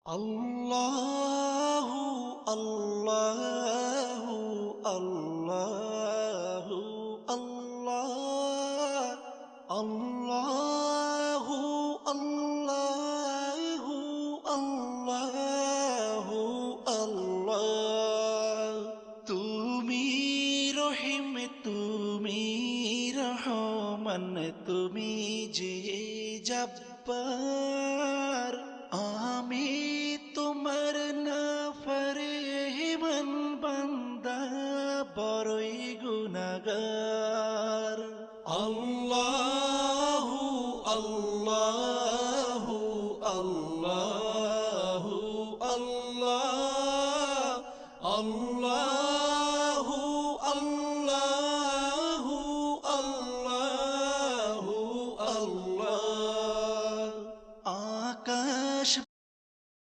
আল্লাহু আল্লাহু আল্লাহু আল্লাহ আল্লাহু আল্লাহু আল্লাহু আল্লাহ তুমি রহিম তুমি রহমান তুমি যে জব্বার আমি তোমার নাফরমান বান্দা বড়ই গুনাহগার আল্লাহু আল্লাহু আল্লাহু আল্লাহ আল্লাহ